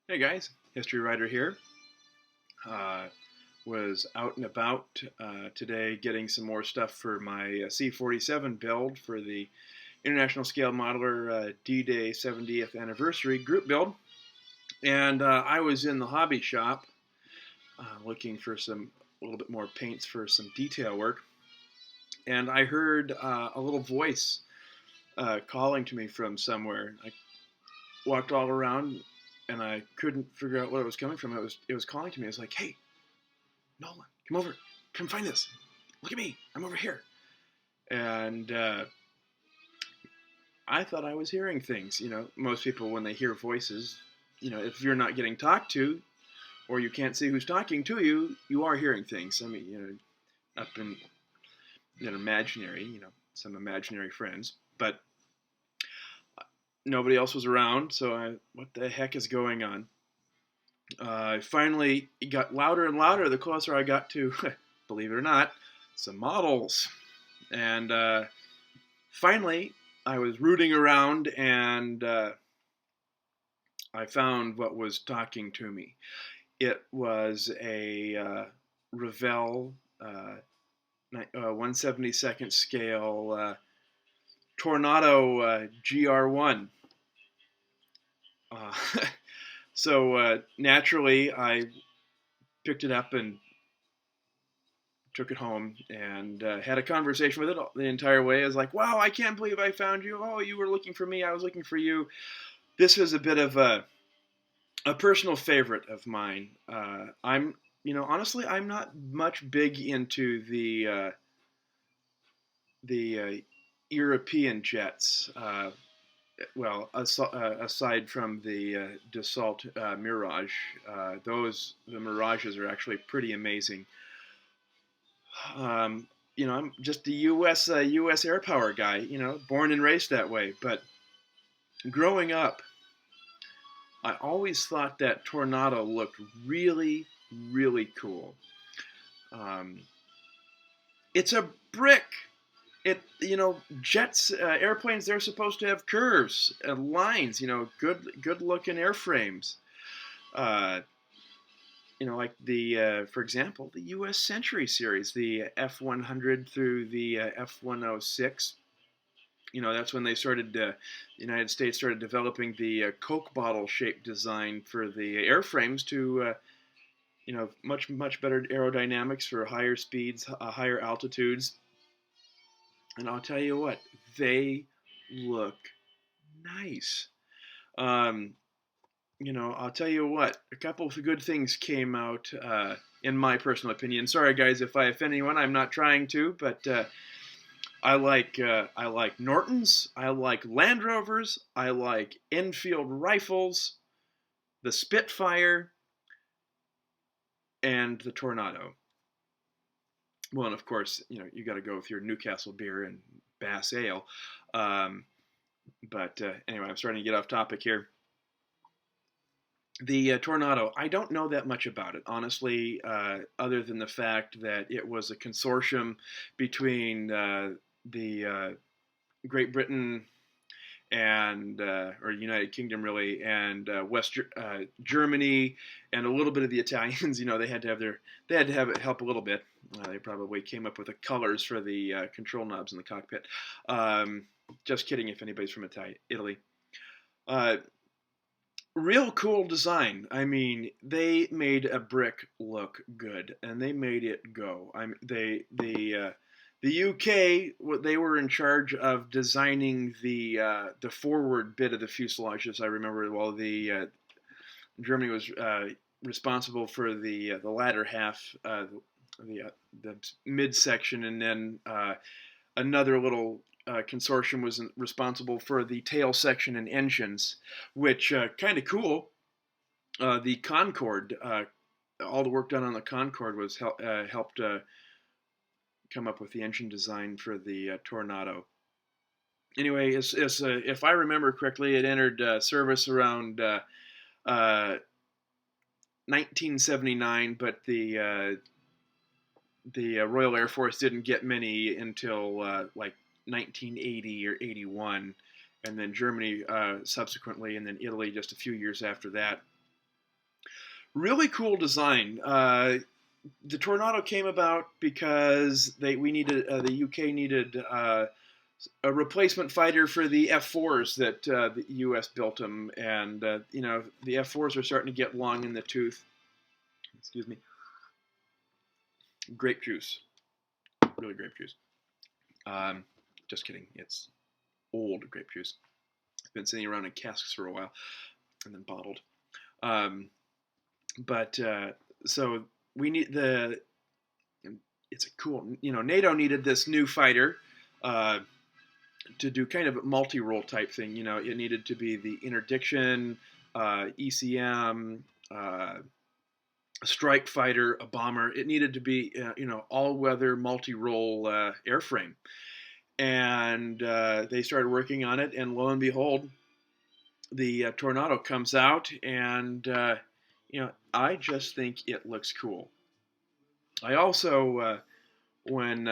Hey guys, History Writer here. Uh, was out and about today getting some more stuff for my C-47 build for the International Scale Modeler D-Day 70th Anniversary group build. And I was in the hobby shop looking for a little bit more paints for some detail work. And I heard a little voice calling to me from somewhere. I walked all around and I couldn't figure out where it was coming from. It was calling to me. It was like, "Hey, Nolan, come over, come find this. Look at me, I'm over here." And I thought I was hearing things. Most people when they hear voices, if you're not getting talked to or you can't see who's talking to you, you are hearing things. I mean, up in an imaginary, some imaginary friends, but nobody else was around. So what the heck is going on? Finally, it got louder and louder the closer I got to, believe it or not, some models. And finally, I was rooting around and I found what was talking to me. It was a Revell 1/72nd scale Tornado GR.1. Uh, so naturally, I picked it up and took it home and had a conversation with it the entire way. I was like, "Wow, I can't believe I found you. Oh, you were looking for me. I was looking for you." This was a bit of a personal favorite of mine. Honestly, I'm not much big into the European jets. Aside from the Dassault Mirage, the Mirages are actually pretty amazing. I'm just a U.S. air power guy. Born and raised that way. But growing up, I always thought that Tornado looked really, really cool. Um, it's a brick. Jets, airplanes, they're supposed to have curves and lines. Good looking airframes. Uh, like for example, the U.S. Century series, the F-100 through the F-106. That's when the United States started developing the Coke bottle shaped design for the airframes to, much better aerodynamics for higher speeds, higher altitudes. And I'll tell you what, they look nice. Um, I'll tell you what, a couple of good things came out, in my personal opinion. Sorry, guys, if I offend anyone. I'm not trying to, but I like Nortons. I like Land Rovers. I like Enfield rifles, the Spitfire, and the Tornado. Well, and of course, you got to go with your Newcastle beer and Bass Ale. Um, but anyway, I'm starting to get off topic here. The Tornado, I don't know that much about it, honestly, other than the fact that it was a consortium between the Great Britain and or United Kingdom really, and West Germany, and a little bit of the Italians. They had to have it help a little bit. They probably came up with the colors for the control knobs in the cockpit. Just kidding if anybody's from Italy. Uh, Real cool design. I mean, they made a brick look good, and they made it go. The UK, they were in charge of designing the forward bit of the fuselage, as I remember. While the Germany was responsible for the latter half, the midsection, and then another little consortium was responsible for the tail section and engines, which kind of cool. The Concorde, all the work done on the Concorde was helped come up with the engine design for the Tornado. Anyway, if I remember correctly, it entered service around 1979, but the Royal Air Force didn't get many until like 1980 or 81, and then Germany subsequently, and then Italy just a few years after that. Really cool design. The Tornado came about because the UK needed a replacement fighter for the F4s that the US built them, and the F4s are starting to get long in the tooth. Excuse me. Grape juice, really grape juice. Just kidding. It's old grape juice. It's been sitting around in casks for a while, and then bottled. Um, but so we need the. It's a cool. NATO needed this new fighter. To do kind of a multi-role type thing. It needed to be the interdiction, ECM, a strike fighter, a bomber. It needed to be, all-weather, multi-role airframe. And they started working on it, and lo and behold, the Tornado comes out, and I just think it looks cool. I also, when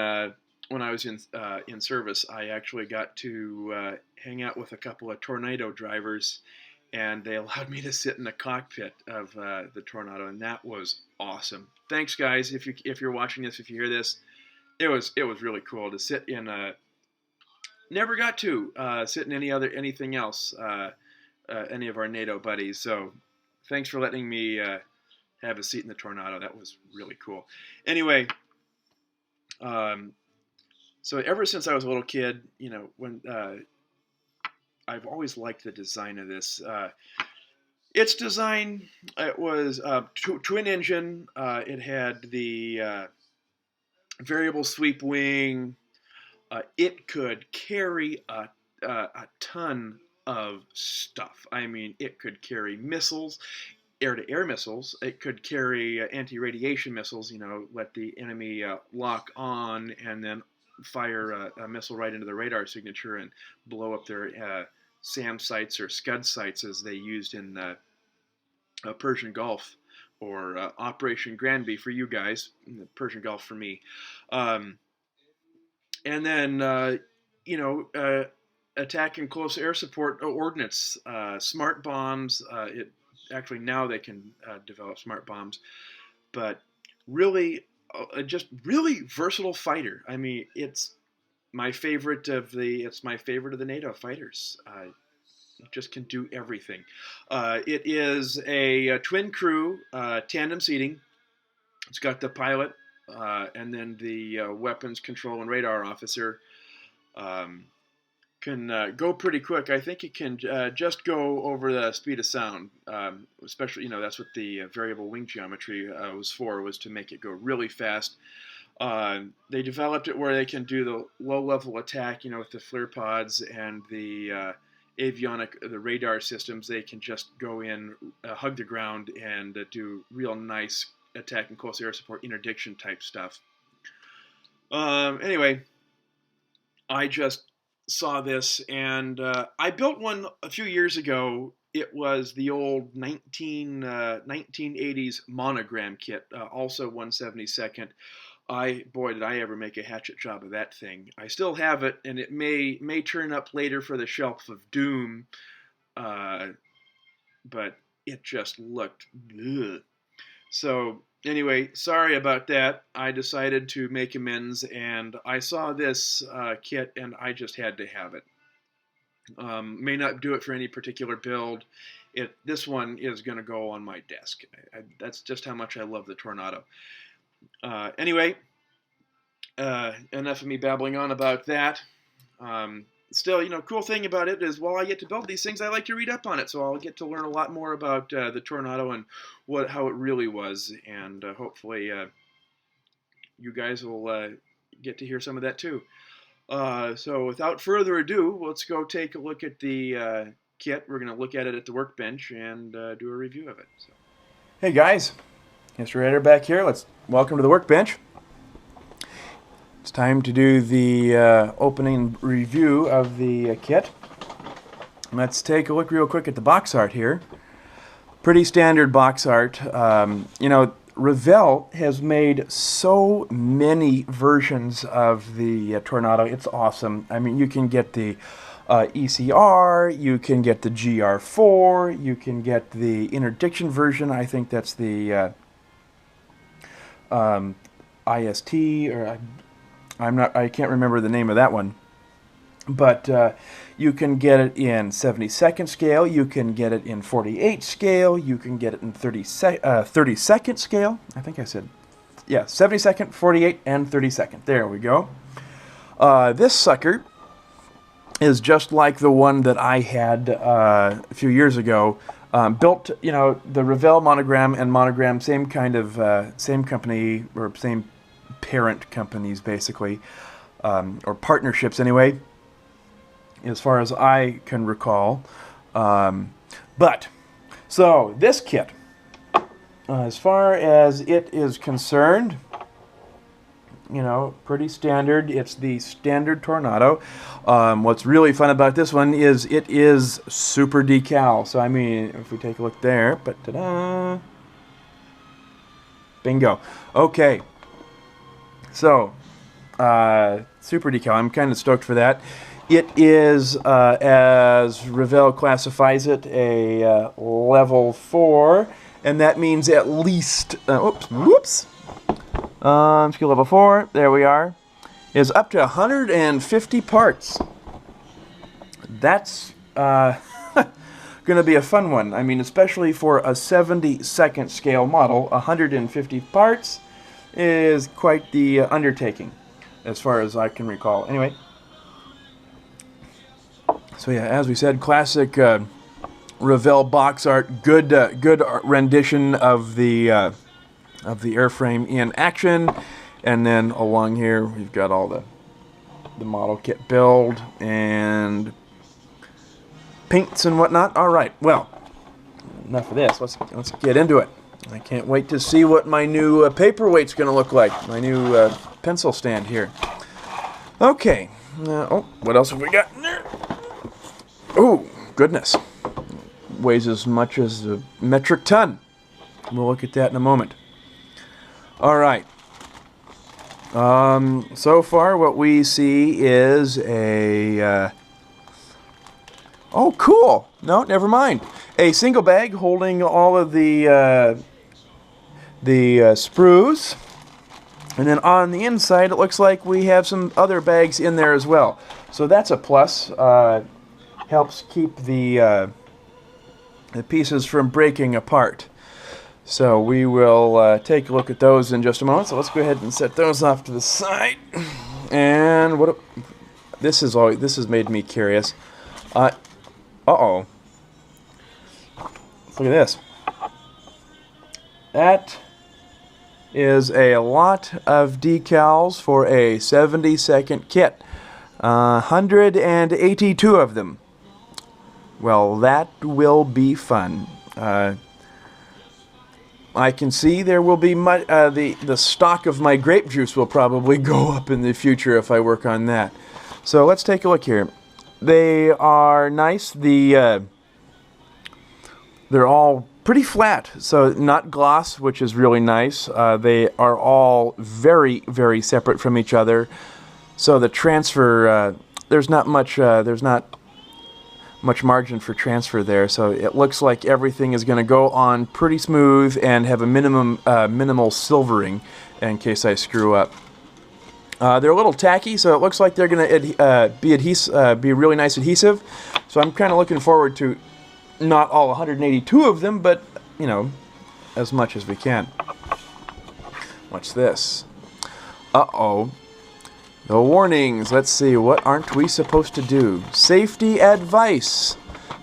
I was in service, I actually got to hang out with a couple of Tornado drivers, and they allowed me to sit in the cockpit of the Tornado, and that was awesome. Thanks, guys. If you're watching this, if you hear this, it was really cool to sit in a. Never got to sit in anything else, any of our NATO buddies. So, thanks for letting me have a seat in the Tornado. That was really cool. Anyway. So ever since I was a little kid, when I've always liked the design of this. Its design, it was twin engine. It had the variable sweep wing. It could carry a ton of stuff. I mean, it could carry missiles, air-to-air missiles. It could carry anti-radiation missiles, let the enemy lock on and then fire a missile right into the radar signature and blow up their SAM sites or Scud sites as they used in the Persian Gulf, or Operation Granby for you guys, the Persian Gulf for me. And then, attack and close air support ordnance, smart bombs. Actually, now they can develop smart bombs, but really, just really versatile fighter. I mean, it's my favorite of the NATO fighters. It just can do everything. It is a twin crew, tandem seating. It's got the pilot and then the weapons control and radar officer. Can go pretty quick. I think it can just go over the speed of sound, especially, that's what the variable wing geometry was to make it go really fast. They developed it where they can do the low-level attack, with the flare pods and the the radar systems. They can just go in, hug the ground, and do real nice attack and close air support interdiction type stuff. Anyway, I just saw this, and I built one a few years ago. It was the old 1980s monogram kit, also 1/72. Boy, did I ever make a hatchet job of that thing. I still have it, and it may turn up later for the Shelf of Doom, but it just looked ugh. So anyway, sorry about that. I decided to make amends, and I saw this kit, and I just had to have it. May not do it for any particular build. This one is going to go on my desk. That's just how much I love the Tornado. Anyway, enough of me babbling on about that. Still, cool thing about it is while I get to build these things, I like to read up on it, so I'll get to learn a lot more about the Tornado and how it really was, and hopefully you guys will get to hear some of that too. So without further ado, let's go take a look at the kit. We're going to look at it at the workbench and do a review of it. So. Hey guys, Mr. Editor back here. Welcome to the workbench. It's time to do the opening review of the kit. Let's take a look real quick at the box art here. Pretty standard box art. Revell has made so many versions of the Tornado. It's awesome. I mean, you can get the ECR, you can get the GR.4, you can get the interdiction version. I think that's the IST, or I can't remember the name of that one. But you can get it in 72nd scale, you can get it in 48 scale, you can get it in 32nd scale. I think I said, yeah, 72nd, 48, and 32nd. There we go. This sucker is just like the one that I had a few years ago. Built, you know, the Revell monogram and monogram, same kind of, same company, or same parent companies, basically, or partnerships anyway, as far as I can recall. But, so, this kit, as far as it is concerned, you know, pretty standard. It's the standard Tornado. What's really fun about this one is it is super decal. So, I mean, if we take a look there, but ta-da! Bingo. Okay. So, super decal. I'm kind of stoked for that. It is, as Revell classifies it, a level 4, and that means at least, whoops. Skill level 4, there we are, is up to 150 parts. That's going to be a fun one. I mean, especially for a 72nd scale model, 150 parts is quite the undertaking, as far as I can recall. Anyway, so yeah, as we said, classic Revell box art, good rendition of the airframe in action. And then along here we've got all the model kit build and paints and whatnot. All right, well, enough of this. Let's get into it. I can't wait to see what my new paperweight's going to look like. My new pencil stand here. Okay. Oh, what else have we got in there? Oh, goodness. Weighs as much as a metric ton. We'll look at that in a moment. All right. So far what we see is a... oh, cool. No, never mind. A single bag holding all of the sprues. And then on the inside, it looks like we have some other bags in there as well. So that's a plus. Helps keep the pieces from breaking apart. So we will take a look at those in just a moment. So let's go ahead and set those off to the side. And what? This has made me curious. Uh-oh. Look at this. That is a lot of decals for a 72nd kit. 182 of them. Well, that will be fun. I can see there will be the stock of my grape juice will probably go up in the future if I work on that. So let's take a look here. They are nice. They're all pretty flat, so not gloss, which is really nice. They are all very, very separate from each other. So the transfer, there's not much margin for transfer there, so it looks like everything is going to go on pretty smooth and have a minimal silvering in case I screw up. They're a little tacky, so it looks like they're going to be really nice adhesive. So I'm kind of looking forward to not all 182 of them, but you know, as much as we can. What's this? Uh-oh. The warnings. Let's see. What aren't we supposed to do? Safety advice.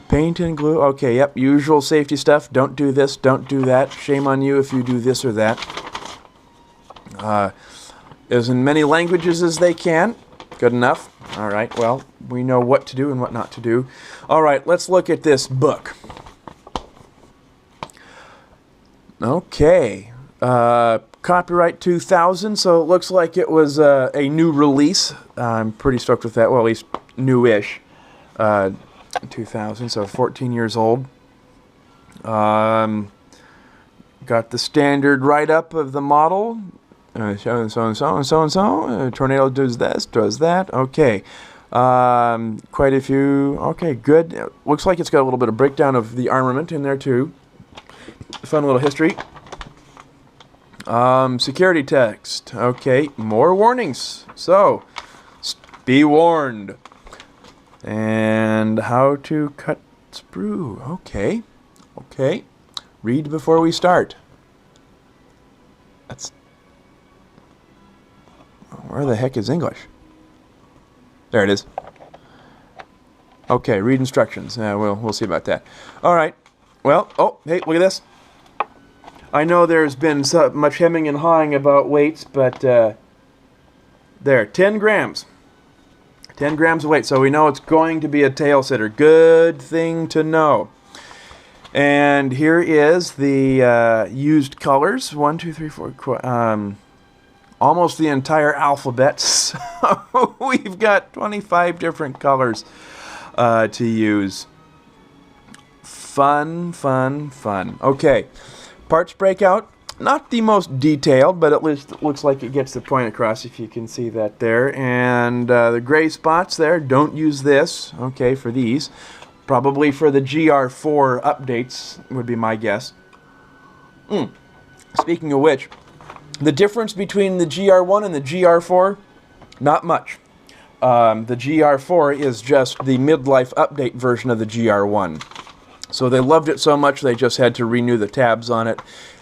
Paint and glue. Okay, yep. Usual safety stuff. Don't do this. Don't do that. Shame on you if you do this or that. As in many languages as they can. Good enough. All right. Well, we know what to do and what not to do. All right. Let's look at this book. Okay. Copyright 2000, so it looks like it was a new release. I'm pretty stoked with that. Well, at least new-ish. 2000, so 14 years old. Got the standard write-up of the model. So and so and so and so and so. Tornado does this, does that. Okay. Quite a few. Okay, good. Looks like it's got a little bit of breakdown of the armament in there too. Fun little history. Security text. Okay, more warnings. So, be warned. And how to cut sprue. Okay. Okay. Read before we start. That's... Where the heck is English? There it is. Okay, read instructions. We'll see about that. All right. Well, oh, hey, look at this. I know there's been so much hemming and hawing about weights, but there, 10 grams. 10 grams of weight, so we know it's going to be a tail sitter. Good thing to know. And here is the used colors. 1, 2, 3, 4, almost the entire alphabet. So we've got 25 different colors to use. Fun, fun, fun. Okay, parts breakout. Not the most detailed, but at least it looks like it gets the point across, if you can see that there. And the gray spots there, don't use this, okay, for these. Probably for the GR.4 updates, would be my guess. Speaking of which, the difference between the GR.1 and the GR.4, not much. The GR.4 is just the midlife update version of the GR.1. So they loved it so much they just had to renew the tabs on it,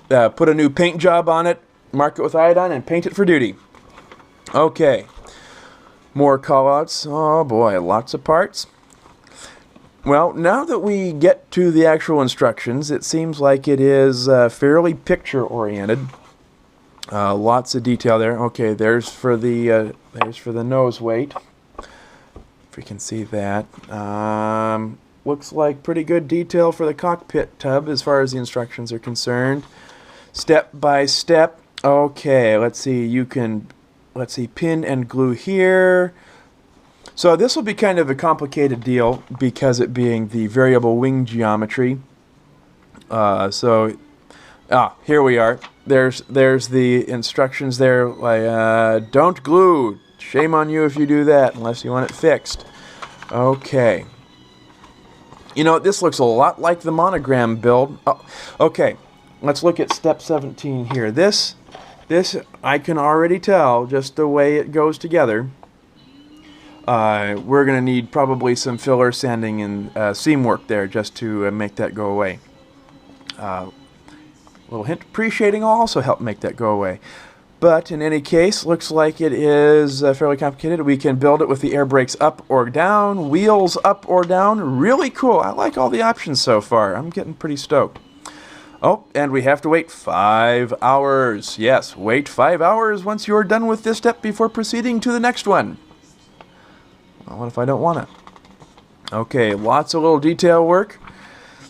put a new paint job on it, mark it with iodine, and paint it for duty. Okay, more callouts. Oh boy, lots of parts. Well, now that we get to the actual instructions, it seems like it is fairly picture-oriented. Lots of detail there. Okay, there's for the nose weight. If we can see that. Looks like pretty good detail for the cockpit tub as far as the instructions are concerned. Step by step. Okay, let's see. Let's see, pin and glue here. So this will be kind of a complicated deal because it being the variable wing geometry. Here we are. There's the instructions there. Like, don't glue. Shame on you if you do that unless you want it fixed. Okay. You know, this looks a lot like the monogram build. Oh, okay, let's look at step 17 here. This I can already tell just the way it goes together. We're going to need probably some filler sanding and seam work there just to make that go away. Little hint, pre-shading will also help make that go away. But in any case, looks like it is fairly complicated. We can build it with the air brakes up or down, wheels up or down. Really cool. I like all the options so far. I'm getting pretty stoked. Oh, and we have to wait 5 hours. Yes, wait 5 hours once you're done with this step before proceeding to the next one. Well, what if I don't want it? Okay, lots of little detail work.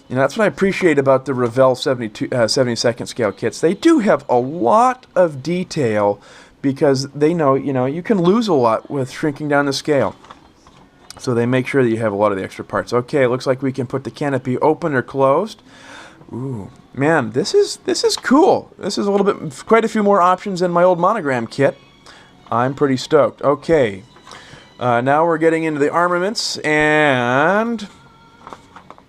You know, that's what I appreciate about the Revell 72nd scale kits. They do have a lot of detail because they know, you can lose a lot with shrinking down the scale. So they make sure that you have a lot of the extra parts. Okay, looks like we can put the canopy open or closed. Ooh, man, this is cool. This is quite a few more options than my old monogram kit. I'm pretty stoked. Okay, now we're getting into the armaments, and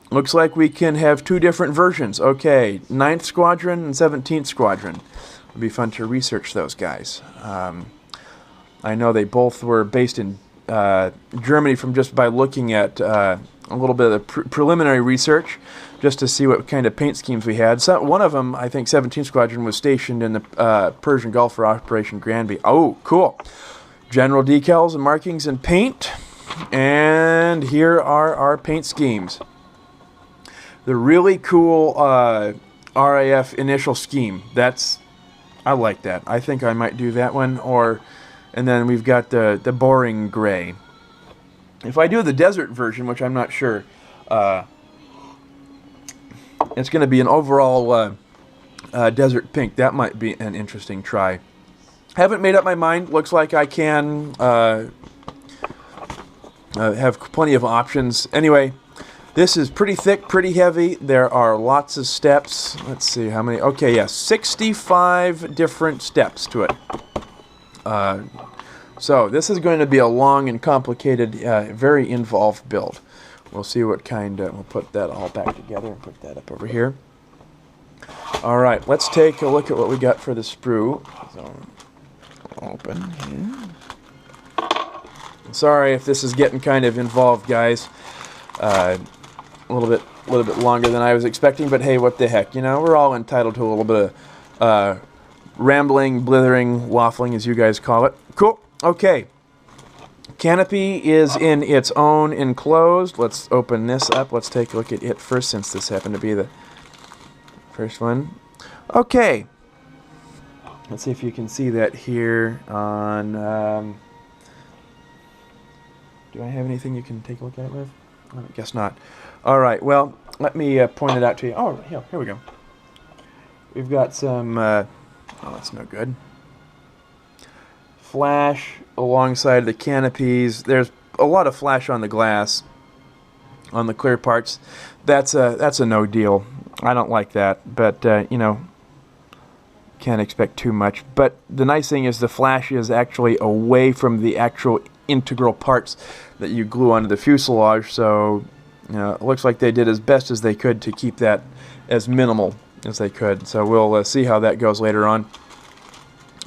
looks like we can have 2 different versions. Okay, 9th Squadron and 17th Squadron. It'd be fun to research those guys. I know they both were based in Germany from just by looking at a little bit of the preliminary research just to see what kind of paint schemes we had. So one of them, I think 17th Squadron, was stationed in the Persian Gulf for Operation Granby. Oh, cool. General decals and markings and paint. And here are our paint schemes. The really cool RAF initial scheme. I like that. I think I might do that one. And then we've got the boring gray. If I do the desert version, which I'm not sure, it's going to be an overall desert pink. That might be an interesting try. Haven't made up my mind. Looks like I can have plenty of options. Anyway, this is pretty thick, pretty heavy. There are lots of steps. Let's see how many. Okay, yeah, 65 different steps to it. So this is going to be a long and complicated, very involved build. We'll see what kind. We'll put that all back together and put that up over here. All right, let's take a look at what we got for the sprue. So, open here. Sorry if this is getting kind of involved, guys. A little bit longer than I was expecting, but hey, what the heck? You know, we're all entitled to a little bit of rambling, blithering, waffling, as you guys call it. Cool. Okay. Canopy is in its own enclosed. Let's open this up. Let's take a look at it first, since this happened to be the first one. Okay. Let's see if you can see that here on... do I have anything you can take a look at it with? I guess not. All right, well, let me point it out to you. Oh, here we go. We've got some... oh, that's no good. Flash alongside the canopies. There's a lot of flash on the glass, on the clear parts. That's a no deal. I don't like that, but you know, can't expect too much. But the nice thing is the flash is actually away from the actual integral parts that you glue onto the fuselage, so you know, it looks like they did as best as they could to keep that as minimal as they could. So we'll see how that goes later on.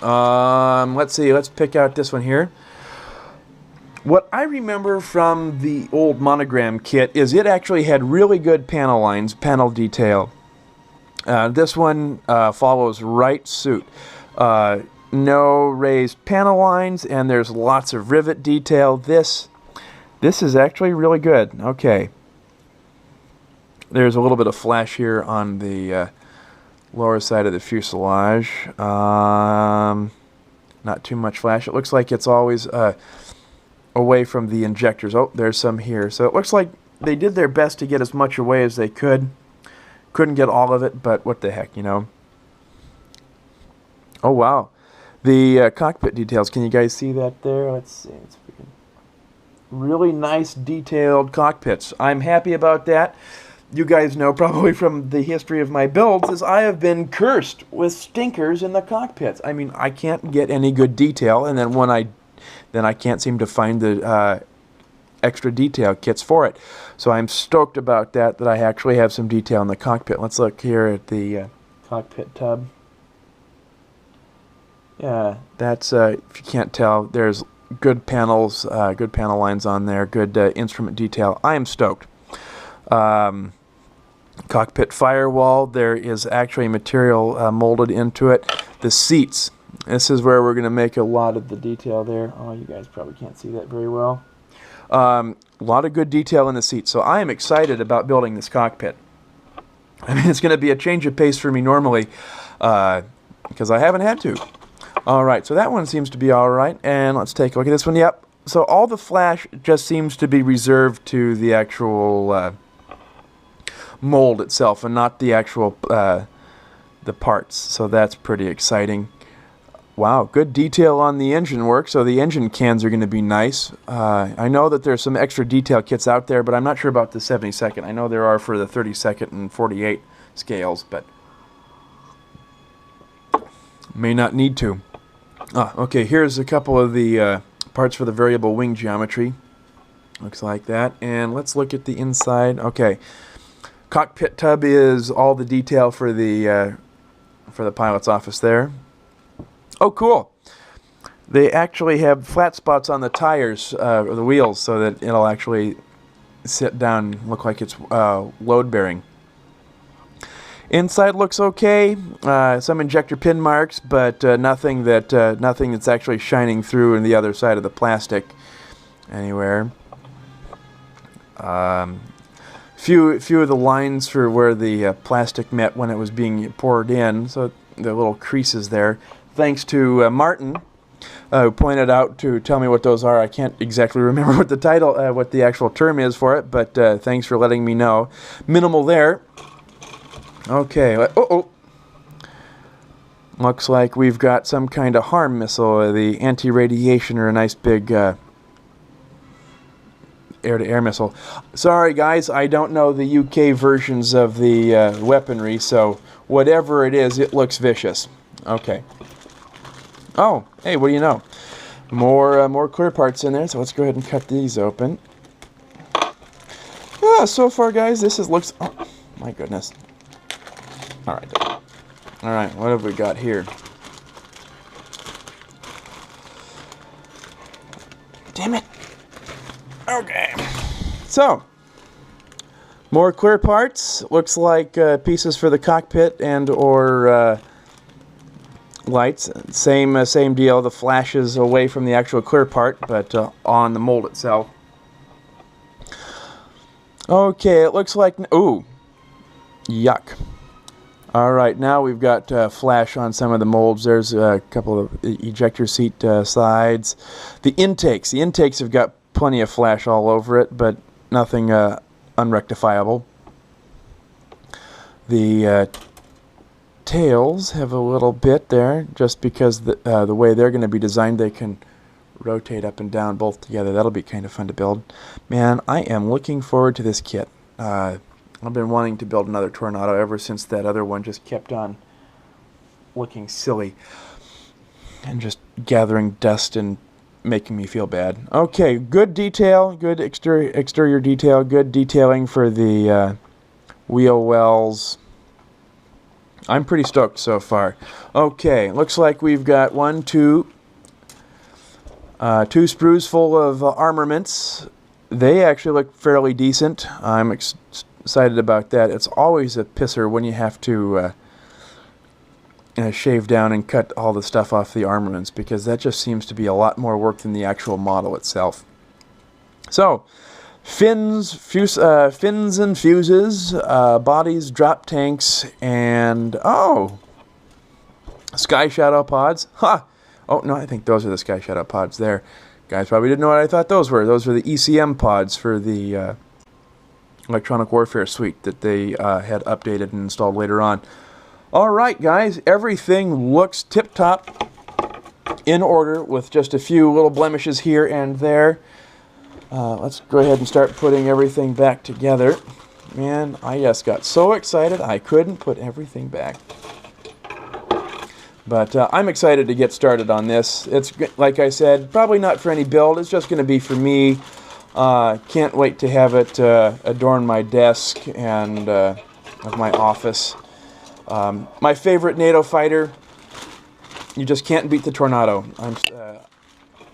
Let's see, let's pick out this one here. What I remember from the old Monogram kit is it actually had really good panel lines, panel detail. This one follows right suit. No raised panel lines, and there's lots of rivet detail. This is actually really good. Okay. There's a little bit of flash here on the lower side of the fuselage. Not too much flash. It looks like it's always away from the injectors. Oh, there's some here. So it looks like they did their best to get as much away as they could. Couldn't get all of it, but what the heck, you know. Oh, wow. The cockpit details. Can you guys see that there? Let's see. It's really nice detailed cockpits. I'm happy about that. You guys know probably from the history of my builds is I have been cursed with stinkers in the cockpits. I mean, I can't get any good detail, and then when I can't seem to find the extra detail kits for it. So I'm stoked about that I actually have some detail in the cockpit. Let's look here at the cockpit tub. Yeah, that's if you can't tell, there's good panels, good panel lines on there, good instrument detail. I am stoked. Cockpit firewall, there is actually material molded into it. The seats, this is where we're going to make a lot of the detail there. Oh, you guys probably can't see that very well. A lot of good detail in the seats, so I am excited about building this cockpit. I mean, it's going to be a change of pace for me normally, because I haven't had to. Alright, so that one seems to be alright, and let's take a look at this one. Yep, so all the flash just seems to be reserved to the actual mold itself, and not the actual the parts, so that's pretty exciting. Wow, good detail on the engine work, so the engine cans are going to be nice. I know that there's some extra detail kits out there, but I'm not sure about the 72nd. I know there are for the 32nd and 48 scales, but may not need to. Okay, here's a couple of the parts for the variable wing geometry. Looks like that. And let's look at the inside. Okay, cockpit tub is all the detail for the pilot's office there. Oh, cool. They actually have flat spots on the tires, or the wheels, so that it'll actually sit down and look like it's load-bearing. Inside looks okay. Some injector pin marks, but nothing that's actually shining through in the other side of the plastic anywhere. Few of the lines for where the plastic met when it was being poured in, so the little creases there. Thanks to Martin, who pointed out to tell me what those are. I can't exactly remember what the title, what the actual term is for it, but thanks for letting me know. Minimal there. Okay. Looks like we've got some kind of harm missile, the anti-radiation, or a nice big air-to-air missile. Sorry, guys, I don't know the UK versions of the weaponry, so whatever it is, it looks vicious. Okay. Oh, hey, what do you know? More clear parts in there, so let's go ahead and cut these open. So far, guys, this looks... Oh, my goodness. Alright, what have we got here? Damn it. Okay. So, more clear parts. Looks like pieces for the cockpit and or lights. Same deal. The flashes away from the actual clear part, but on the mold itself. Okay, it looks like... Ooh. Yuck. Alright, now we've got flash on some of the molds. There's a couple of ejector seat sides. The intakes have got plenty of flash all over it, but nothing unrectifiable. The tails have a little bit there, just because the way they're going to be designed, they can rotate up and down both together. That'll be kind of fun to build. Man, I am looking forward to this kit. I've been wanting to build another Tornado ever since that other one just kept on looking silly and just gathering dust and making me feel bad. Okay, good detail, good exterior detail, good detailing for the wheel wells. I'm pretty stoked so far. Okay, looks like we've got two sprues full of armaments. They actually look fairly decent. I'm excited about that. It's always a pisser when you have to shave down and cut all the stuff off the armaments, because that just seems to be a lot more work than the actual model itself. So, fins and fuses, bodies, drop tanks, and Sky Shadow pods. Ha! Oh no, I think those are the Sky Shadow pods there. Guys probably didn't know what I thought those were. Those were the ECM pods for the Electronic Warfare Suite that they had updated and installed later on. Alright guys, everything looks tip-top, in order, with just a few little blemishes here and there. Let's go ahead and start putting everything back together. Man, I just got so excited I couldn't put everything back. But I'm excited to get started on this. It's, like I said, probably not for any build. It's just going to be for me. Can't wait to have it adorn my desk and of my office. My favorite NATO fighter. You just can't beat the Tornado.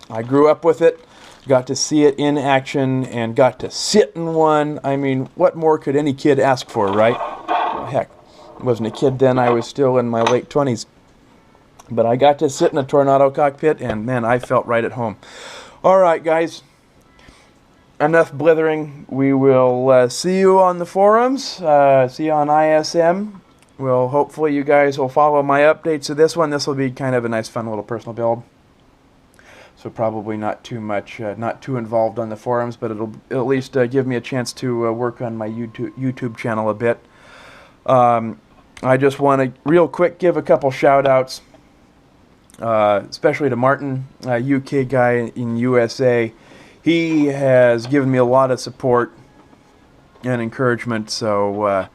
I grew up with it. Got to see it in action and got to sit in one. I mean, what more could any kid ask for, right? Heck, I wasn't a kid then. I was still in my late 20s. But I got to sit in a Tornado cockpit, and man, I felt right at home. Alright, guys. Enough blithering. We will see you on the forums. See you on ISM. Well, hopefully you guys will follow my updates of this one. This will be kind of a nice, fun little personal build. So probably not too much, not too involved on the forums, but it'll at least give me a chance to work on my YouTube channel a bit. I just want to real quick give a couple shout-outs. Especially to Martin, a UK guy in USA. He has given me a lot of support and encouragement, so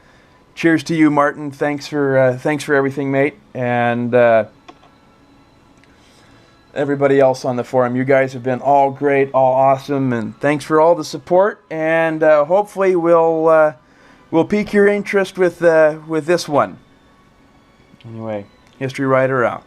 cheers to you, Martin. Thanks for everything, mate, and everybody else on the forum. You guys have been all great, all awesome, and thanks for all the support, and hopefully we'll pique your interest with this one. Anyway, History Writer out.